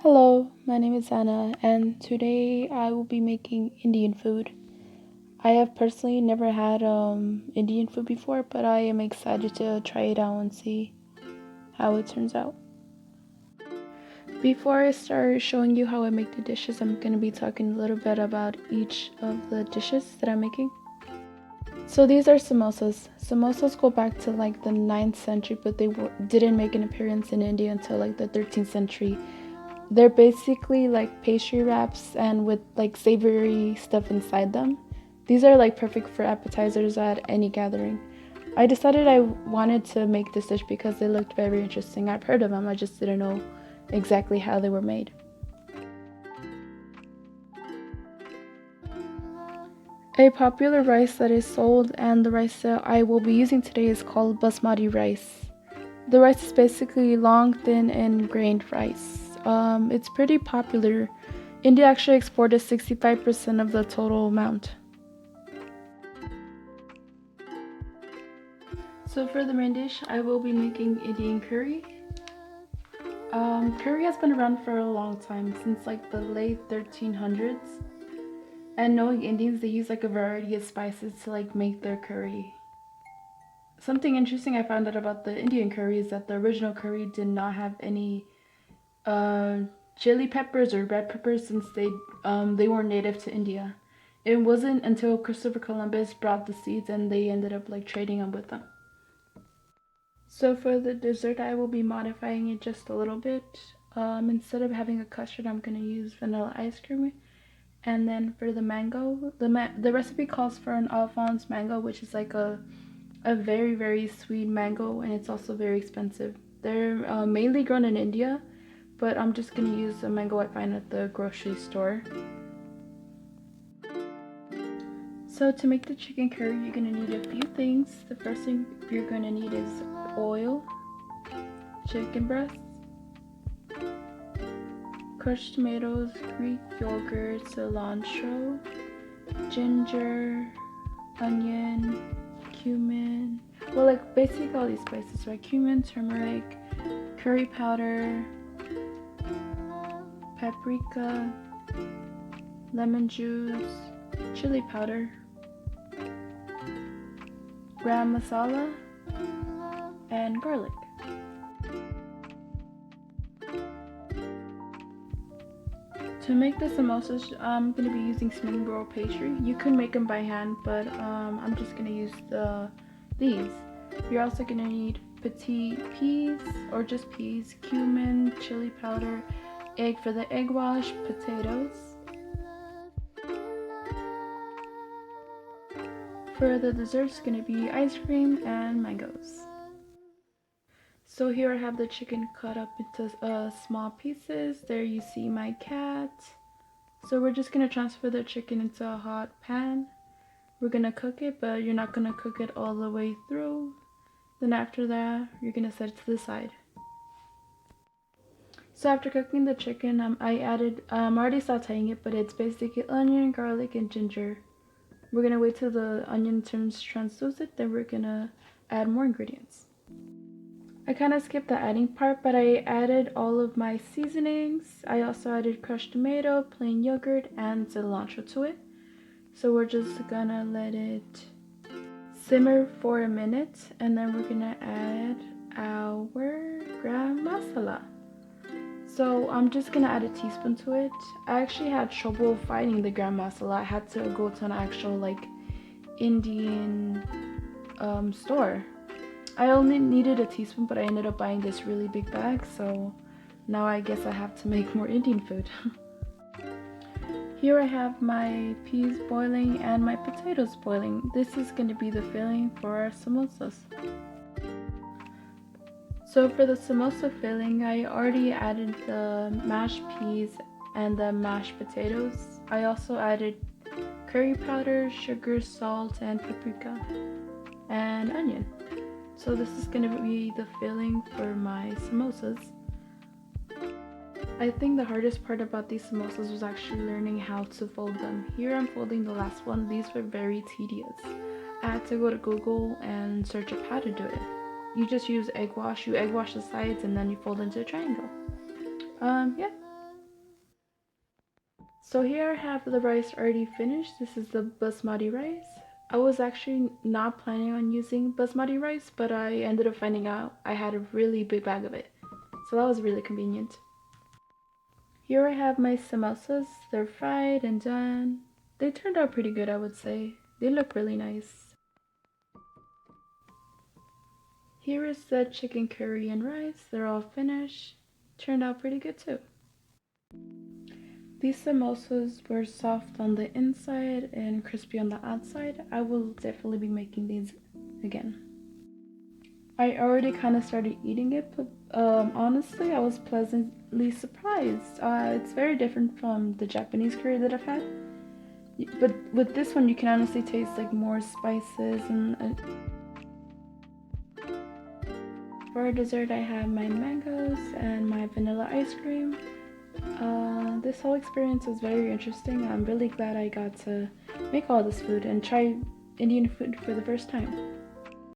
Hello, my name is Anna, and today I will be making Indian food. I have personally never had Indian food before, but I am excited to try it out and see how it turns out. Before I start showing you how I make the dishes, I'm going to be talking a little bit about each of the dishes that I'm making. So these are samosas. Samosas go back to like the 9th century, but they didn't make an appearance in India until like the 13th century. They're basically like pastry wraps and with like savory stuff inside them. These are like perfect for appetizers at any gathering. I decided I wanted to make this dish because they looked very interesting. I've heard of them, I just didn't know exactly how they were made. A popular rice that is sold and the rice that I will be using today is called basmati rice. The rice is basically long, thin, and grained rice. It's pretty popular. India actually exported 65% of the total amount. So for the main dish, I will be making Indian curry. Curry has been around for a long time, since like the late 1300s. And knowing Indians, they use like a variety of spices to like make their curry. Something interesting I found out about the Indian curry is that the original curry did not have any uh, chili peppers or red peppers since they weren't native to India. It wasn't until Christopher Columbus brought the seeds and they ended up like trading them with them. So for the dessert, I will be modifying it just a little bit. Instead of having a custard, I'm gonna use vanilla ice cream. And then for the mango, the recipe calls for an Alphonse mango, which is like a very sweet mango, and it's also very expensive. They're mainly grown in India, but I'm just gonna use a mango I find at the grocery store. So to make the chicken curry, you're gonna need a few things. The first thing you're gonna need is oil, chicken breasts, crushed tomatoes, Greek yogurt, cilantro, ginger, onion, cumin. Well, like basically all these spices, right? Cumin, turmeric, curry powder, paprika, lemon juice, chili powder, gram masala, and garlic. To make the samosas, I'm going to be using spring roll pastry. You can make them by hand, but I'm just going to use these. You're also going to need petite peas, or just peas, cumin, chili powder, egg for the egg wash, potatoes. For the dessert, it's going to be ice cream and mangoes. So here I have the chicken cut up into small pieces. There you see my cat. So we're just going to transfer the chicken into a hot pan. We're going to cook it, but you're not going to cook it all the way through. Then after that, you're going to set it to the side. So after cooking the chicken, I'm already sauteing it, but it's basically onion, garlic, and ginger. We're going to wait till the onion turns translucent, then we're going to add more ingredients. I kind of skipped the adding part, but I added all of my seasonings. I also added crushed tomato, plain yogurt, and cilantro to it. So we're just gonna let it simmer for a minute, and then we're gonna add our gram masala. So I'm just gonna add a teaspoon to it. I actually had trouble finding the gram masala. I had to go to an actual like Indian store. I only needed a teaspoon, but I ended up buying this really big bag, so now I guess I have to make more Indian food. Here I have my peas boiling and my potatoes boiling. This is going to be the filling for our samosas. So for the samosa filling, I already added the mashed peas and the mashed potatoes. I also added curry powder, sugar, salt, and paprika, and onion. So this is going to be the filling for my samosas. I think the hardest part about these samosas was actually learning how to fold them. Here I'm folding the last one. These were very tedious. I had to go to Google and search up how to do it. You just use egg wash. You egg wash the sides and then you fold into a triangle. Yeah. So here I have the rice already finished. This is the basmati rice. I was actually not planning on using basmati rice, but I ended up finding out I had a really big bag of it. So that was really convenient. Here I have my samosas. They're fried and done. They turned out pretty good, I would say. They look really nice. Here is the chicken curry and rice. They're all finished. Turned out pretty good too. These samosas were soft on the inside and crispy on the outside. I will definitely be making these again. I already kind of started eating it, but honestly, I was pleasantly surprised. It's very different from the Japanese curry that I've had. But with this one, you can honestly taste like more spices and for dessert, I have my mangoes and my vanilla ice cream. This whole experience was very interesting. I'm really glad I got to make all this food and try Indian food for the first time.